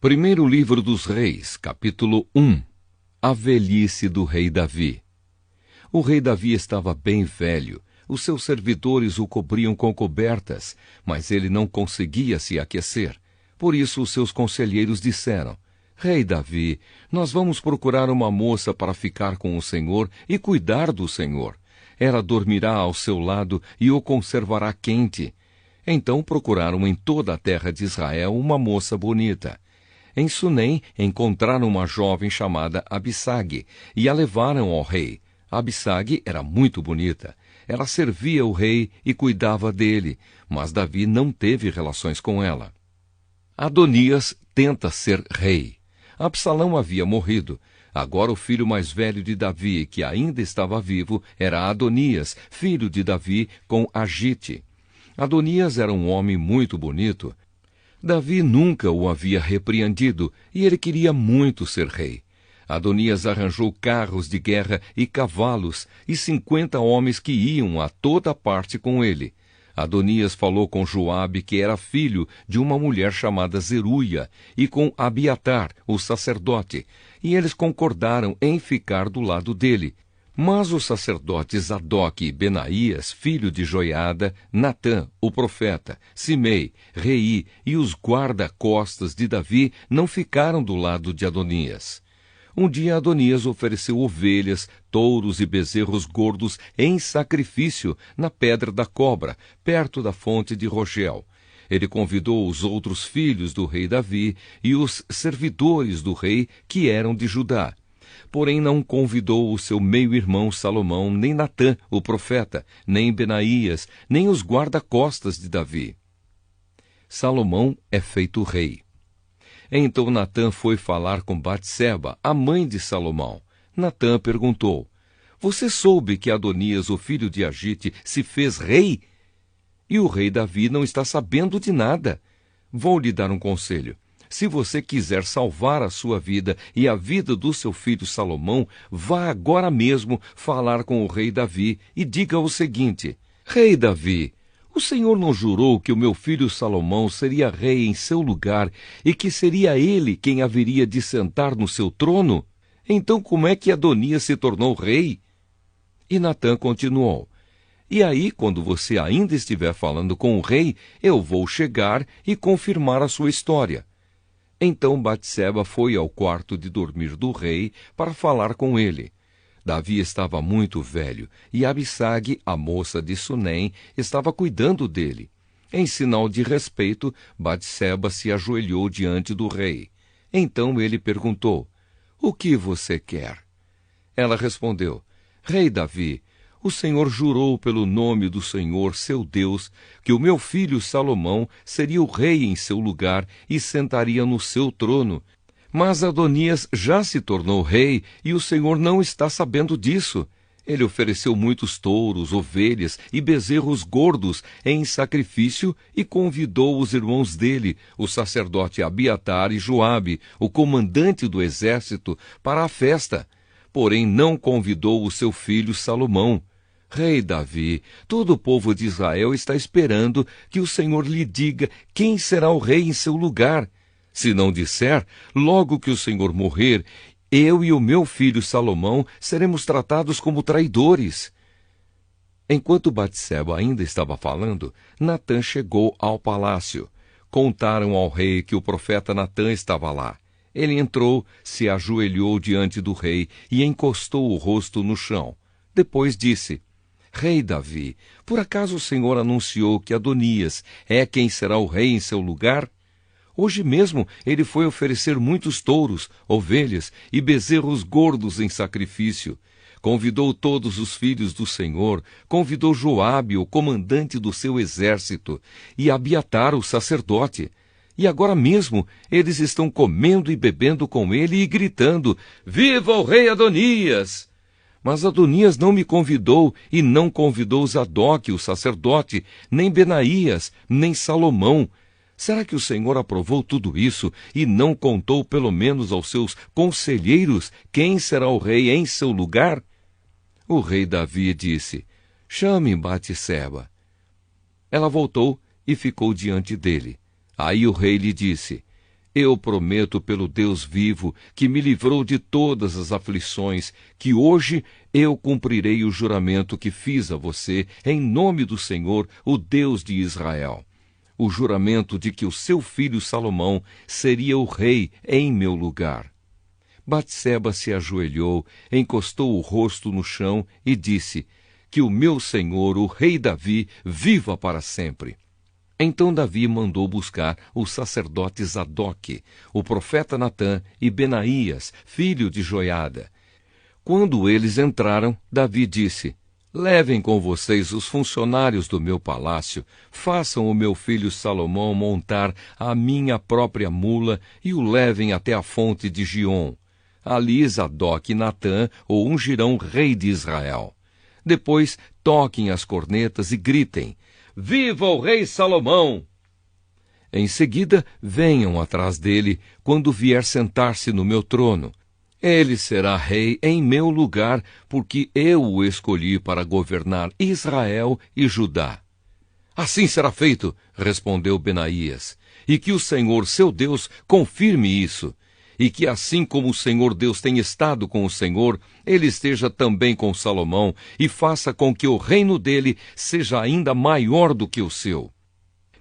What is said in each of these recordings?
Primeiro livro dos Reis, capítulo 1. A velhice do rei Davi. O rei Davi estava bem velho. Os seus servidores o cobriam com cobertas, mas ele não conseguia se aquecer. Por isso os seus conselheiros disseram: Rei Davi, nós vamos procurar uma moça para ficar com o Senhor e cuidar do Senhor. Ela dormirá ao seu lado e o conservará quente. Então procuraram em toda a terra de Israel uma moça bonita. Em Sunem encontraram uma jovem chamada Abissag e a levaram ao rei. Abissag era muito bonita. Ela servia o rei e cuidava dele, mas Davi não teve relações com ela. Adonias tenta ser rei. Absalão havia morrido. Agora o filho mais velho de Davi, que ainda estava vivo, era Adonias, filho de Davi, com Agite. Adonias era um homem muito bonito. Davi nunca o havia repreendido e ele queria muito ser rei. Adonias arranjou carros de guerra e cavalos e 50 homens que iam a toda parte com ele. Adonias falou com Joabe, que era filho de uma mulher chamada Zeruia, e com Abiatar, o sacerdote, e eles concordaram em ficar do lado dele. Mas os sacerdotes Zadok e Benaías, filho de Joiada, Natã, o profeta, Simei, Rei e os guarda-costas de Davi não ficaram do lado de Adonias. Um dia Adonias ofereceu ovelhas, touros e bezerros gordos em sacrifício na Pedra da Cobra, perto da fonte de Rogel. Ele convidou os outros filhos do rei Davi e os servidores do rei que eram de Judá. Porém não convidou o seu meio-irmão Salomão, nem Natã, o profeta, nem Benaías, nem os guarda-costas de Davi. Salomão é feito rei. Então Natã foi falar com Batseba, a mãe de Salomão. Natã perguntou: Você soube que Adonias, o filho de Agite, se fez rei? E o rei Davi não está sabendo de nada. Vou lhe dar um conselho. Se você quiser salvar a sua vida e a vida do seu filho Salomão, vá agora mesmo falar com o rei Davi e diga o seguinte: Rei Davi, o Senhor não jurou que o meu filho Salomão seria rei em seu lugar e que seria ele quem haveria de sentar no seu trono? Então como é que Adonias se tornou rei? E Natã continuou: E aí, quando você ainda estiver falando com o rei, eu vou chegar e confirmar a sua história. Então Batseba foi ao quarto de dormir do rei para falar com ele. Davi estava muito velho, e Abissag, a moça de Sunem, estava cuidando dele. Em sinal de respeito, Batseba se ajoelhou diante do rei. Então ele perguntou: O que você quer? Ela respondeu: Rei Davi, o Senhor jurou pelo nome do Senhor, seu Deus, que o meu filho Salomão seria o rei em seu lugar e sentaria no seu trono. Mas Adonias já se tornou rei e o Senhor não está sabendo disso. Ele ofereceu muitos touros, ovelhas e bezerros gordos em sacrifício e convidou os irmãos dele, o sacerdote Abiatar e Joabe, o comandante do exército, para a festa. Porém não convidou o seu filho Salomão. Rei Davi, todo o povo de Israel está esperando que o Senhor lhe diga quem será o rei em seu lugar. Se não disser, logo que o Senhor morrer, eu e o meu filho Salomão seremos tratados como traidores. Enquanto Batseba ainda estava falando, Natã chegou ao palácio. Contaram ao rei que o profeta Natã estava lá. Ele entrou, se ajoelhou diante do rei e encostou o rosto no chão. Depois disse: Rei Davi, por acaso o Senhor anunciou que Adonias é quem será o rei em seu lugar? Hoje mesmo ele foi oferecer muitos touros, ovelhas e bezerros gordos em sacrifício. Convidou todos os filhos do Senhor, convidou Joabe, o comandante do seu exército, e Abiatar, o sacerdote. E agora mesmo eles estão comendo e bebendo com ele e gritando: Viva o rei Adonias! Mas Adonias não me convidou e não convidou Zadok, o sacerdote, nem Benaías, nem Salomão. Será que o Senhor aprovou tudo isso e não contou pelo menos aos seus conselheiros quem será o rei em seu lugar? O rei Davi disse: Chame Batseba. Ela voltou e ficou diante dele. Aí o rei lhe disse: Eu prometo pelo Deus vivo, que me livrou de todas as aflições, que hoje eu cumprirei o juramento que fiz a você, em nome do Senhor, o Deus de Israel. O juramento de que o seu filho Salomão seria o rei em meu lugar. Batseba se ajoelhou, encostou o rosto no chão e disse: que o meu senhor, o rei Davi, viva para sempre. Então Davi mandou buscar o sacerdote Zadoque, o profeta Natã e Benaías, filho de Joiada. Quando eles entraram, Davi disse: levem com vocês os funcionários do meu palácio, façam o meu filho Salomão montar a minha própria mula e o levem até a fonte de Giom. Ali Zadoque e Natã o ungirão rei de Israel. Depois toquem as cornetas e gritem: viva o rei Salomão! Em seguida, venham atrás dele quando vier sentar-se no meu trono. Ele será rei em meu lugar, porque eu o escolhi para governar Israel e Judá. Assim será feito, respondeu Benaías, e que o Senhor, seu Deus, confirme isso, e que assim como o Senhor Deus tem estado com o Senhor, ele esteja também com Salomão, e faça com que o reino dele seja ainda maior do que o seu.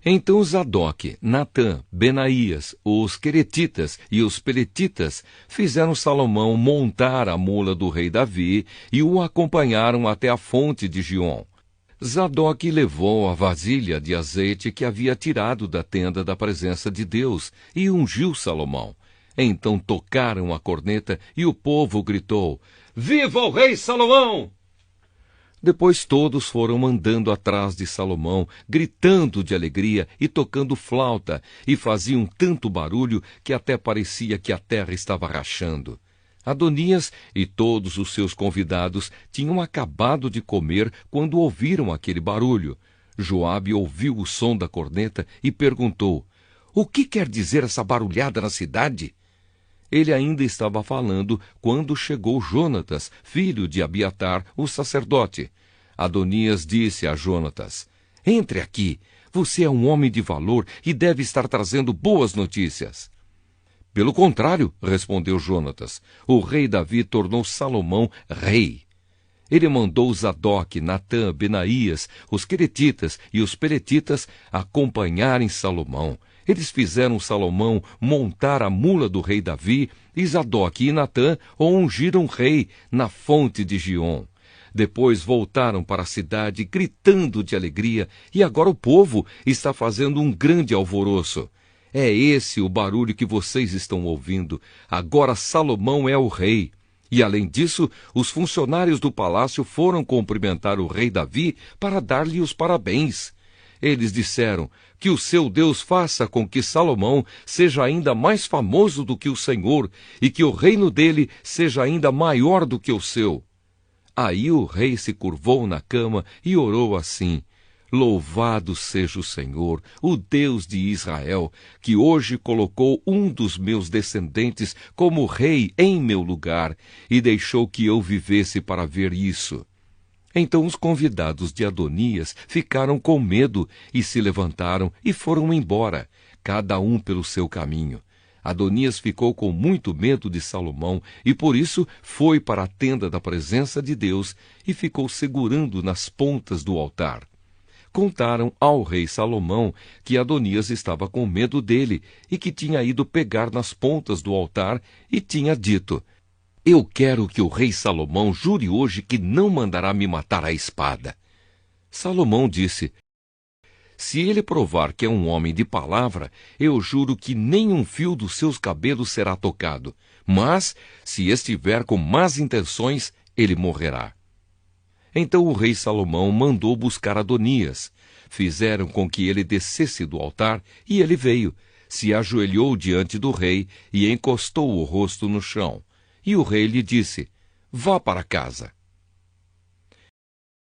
Então Zadoque, Natã, Benaías, os queretitas e os peletitas fizeram Salomão montar a mula do rei Davi e o acompanharam até a fonte de Giom. Zadoque levou a vasilha de azeite que havia tirado da tenda da presença de Deus e ungiu Salomão. Então tocaram a corneta e o povo gritou: viva o rei Salomão! Depois todos foram andando atrás de Salomão, gritando de alegria e tocando flauta, e faziam tanto barulho que até parecia que a terra estava rachando. Adonias e todos os seus convidados tinham acabado de comer quando ouviram aquele barulho. Joabe ouviu o som da corneta e perguntou: o que quer dizer essa barulhada na cidade? Ele ainda estava falando quando chegou Jonatas, filho de Abiatar, o sacerdote. Adonias disse a Jonatas: entre aqui, você é um homem de valor e deve estar trazendo boas notícias. Pelo contrário, respondeu Jonatas, o rei Davi tornou Salomão rei. Ele mandou Zadoque, Natã, Benaías, os queretitas e os peletitas acompanharem Salomão. Eles fizeram Salomão montar a mula do rei Davi, e Zadoque e Natã o ungiram rei na fonte de Giom. Depois voltaram para a cidade gritando de alegria, e agora o povo está fazendo um grande alvoroço. É esse o barulho que vocês estão ouvindo. Agora Salomão é o rei. E, além disso, os funcionários do palácio foram cumprimentar o rei Davi para dar-lhe os parabéns. Eles disseram: que o seu Deus faça com que Salomão seja ainda mais famoso do que o Senhor, e que o reino dele seja ainda maior do que o seu. Aí o rei se curvou na cama e orou assim: louvado seja o Senhor, o Deus de Israel, que hoje colocou um dos meus descendentes como rei em meu lugar, e deixou que eu vivesse para ver isso. Então os convidados de Adonias ficaram com medo e se levantaram e foram embora, cada um pelo seu caminho. Adonias ficou com muito medo de Salomão e por isso foi para a tenda da presença de Deus e ficou segurando nas pontas do altar. Contaram ao rei Salomão que Adonias estava com medo dele e que tinha ido pegar nas pontas do altar e tinha dito: eu quero que o rei Salomão jure hoje que não mandará me matar à espada. Salomão disse: se ele provar que é um homem de palavra, eu juro que nem um fio dos seus cabelos será tocado. Mas, se estiver com más intenções, ele morrerá. Então o rei Salomão mandou buscar Adonias. Fizeram com que ele descesse do altar, e ele veio, se ajoelhou diante do rei e encostou o rosto no chão. E o rei lhe disse: vá para casa.